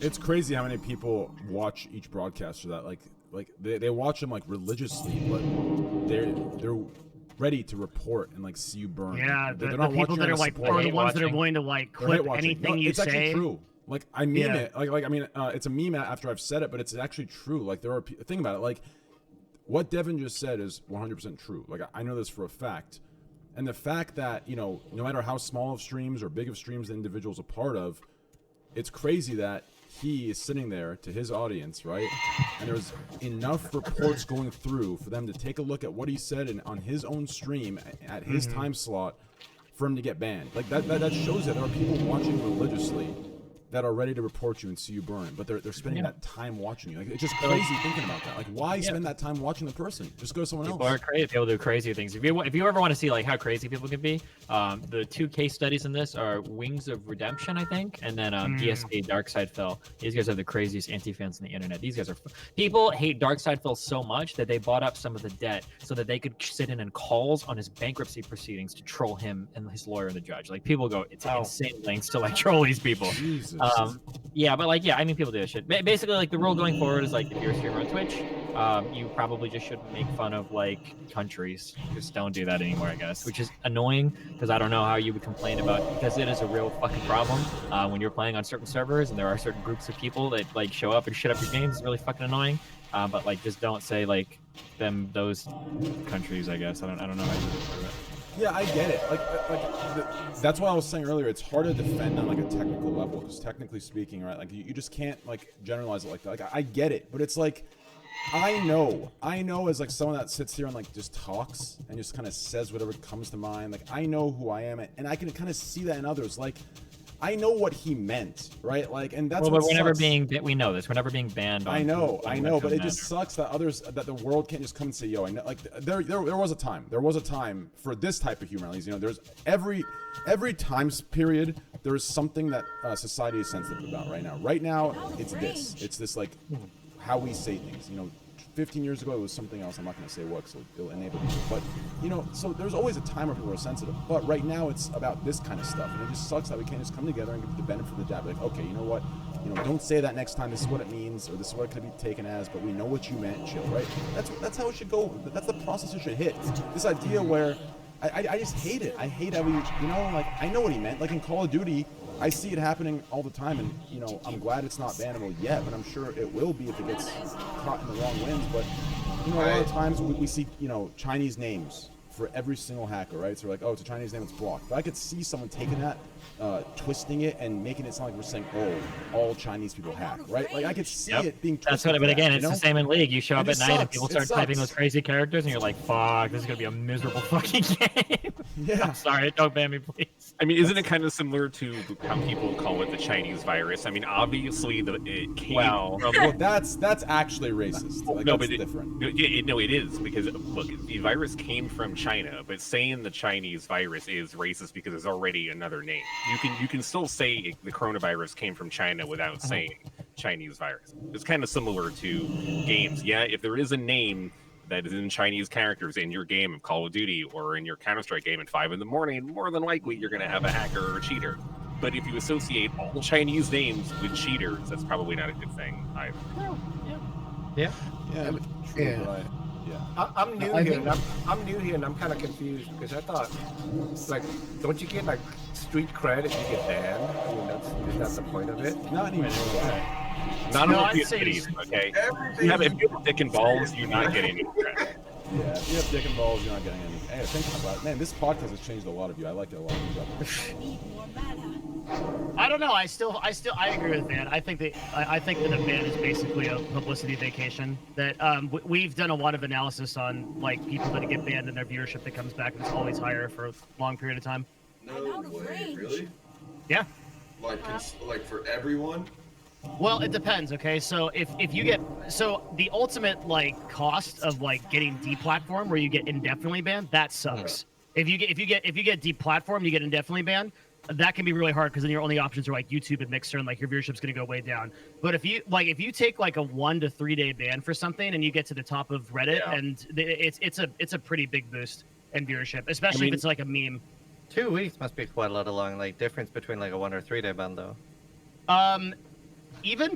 It's crazy how many people watch each broadcaster that like they watch them like religiously, but they're ready to report and like see you burn. Yeah, they're the not people that are like, or the ones that are willing to like clip anything you say. It's actually true. Like I meme it. Like I mean, it's a meme after I've said it, but it's actually true. Like there are think about it. Like what Devin just said is 100% true. Like I know this for a fact. And the fact that, you know, no matter how small of streams or big of streams the individual's a part of, it's crazy that he is sitting there to his audience, right? And there's enough reports going through for them to take a look at what he said on his own stream at his time slot for him to get banned. Like that shows that there are people watching religiously that are ready to report you and see you burn, but they're spending that time watching you. Like it's just crazy thinking about that. Like why spend that time watching the person? Just go to someone else. People are crazy. People do crazy things. If you ever want to see like how crazy people can be, the 2 case studies in this are Wings of Redemption, I think, and then DSK Darkside Fell. These guys are the craziest anti-fans on the internet. These guys are people hate Darkside Fell so much that they bought up some of the debt so that they could sit in calls on his bankruptcy proceedings to troll him and his lawyer and the judge. Like people go, it's insane lengths to like troll these people. Jesus. Yeah, but like, I mean, people do this shit. Basically, like the rule going forward is like, if you're a streamer on Twitch, you probably just shouldn't make fun of like countries. Just don't do that anymore, I guess. Which is annoying because I don't know how you would complain about, because it is a real fucking problem when you're playing on certain servers and there are certain groups of people that like show up and shit up your games. It's really fucking annoying. But like, just don't say like those countries. I guess I don't know how you would do it. Yeah, I get it. That's why I was saying earlier. It's hard to defend on like a technical level because technically speaking, right? Like you just can't like generalize it like that. Like I get it, but it's like I know as like someone that sits here and like just talks and just kind of says whatever comes to mind. Like I know who I am, and I can kind of see that in others. Like I know what he meant, right? Like, and that's but we're never we know this. We're never being banned. I know, but it just sucks that that the world can't just come and say, yo, I know. Like, there was a time for this type of humor, at least. You know, there's every time period, there is something that society is sensitive about right now. Right now, it's this like how we say things. You know, 15 years ago, it was something else. I'm not going to say what, so it'll enable people. But, you know, so there's always a time where people are sensitive. But right now, it's about this kind of stuff. And it just sucks that we can't just come together and give the benefit of the doubt. Like, okay, you know what? You know, don't say that next time. This is what it means, or this is what it could be taken as. But we know what you meant. Chill, right? That's how it should go. That's the process it should hit. This idea where I just hate it. I hate how we, you know, like, I know what he meant. Like in Call of Duty, I see it happening all the time, and you know, I'm glad it's not bannable yet, but I'm sure it will be if it gets caught in the wrong winds. But you know, a lot of times we see, you know, Chinese names for every single hacker, right? So we're like, oh, it's a Chinese name, it's blocked. But I could see someone taking that, twisting it, and making it sound like we're saying, oh, all Chinese people hack, right? Like I could see it being twisted. That's what. But again, it's the same in League. You show up at night and people start typing those crazy characters, and you're like, fuck, this is gonna be a miserable fucking game. Yeah. I'm sorry, don't ban me, please. I mean, isn't it kind of similar to how people call it the Chinese virus? I mean, obviously, it came from... Well, that's actually racist. Like, no, that's but different. No, it is, because, look, the virus came from China, but saying the Chinese virus is racist because there's already another name. You can still say the coronavirus came from China without saying Chinese virus. It's kind of similar to games. Yeah, if there is a name that is in Chinese characters in your game of Call of Duty or in your Counter-Strike game at 5 in the morning, more than likely you're going to have a hacker or a cheater. But if you associate all Chinese names with cheaters, that's probably not a good thing either. Yeah. Right. Yeah. I'm new here. I'm new here, and I'm kind of confused because I thought, like, don't you get like street cred if you get banned? I mean, is that the point of it? Not even. Not all cities, okay? If you have dick and balls, you're not getting any credit. Yeah, if you have dick and balls, you're not getting any. Hey, thinking about it, man, this podcast has changed a lot of you. I like it a lot. I don't know. I agree with Van. I think that a ban is basically a publicity vacation. That we've done a lot of analysis on like people that get banned and their viewership that comes back and it's always higher for a long period of time. No way, really? Yeah. Like for everyone? Well, it depends. Okay, so if you get the ultimate like cost of like getting deplatformed, where you get indefinitely banned, that sucks. If you get deplatformed, you get indefinitely banned. That can be really hard because then your only options are like YouTube and Mixer, and like your viewership's going to go way down. But if you take like a 1 to 3 day ban for something and you get to the top of Reddit, and it's a pretty big boost in viewership, especially if it's like a meme. 2 weeks must be quite a lot of long like difference between like a 1 or 3 day ban though. even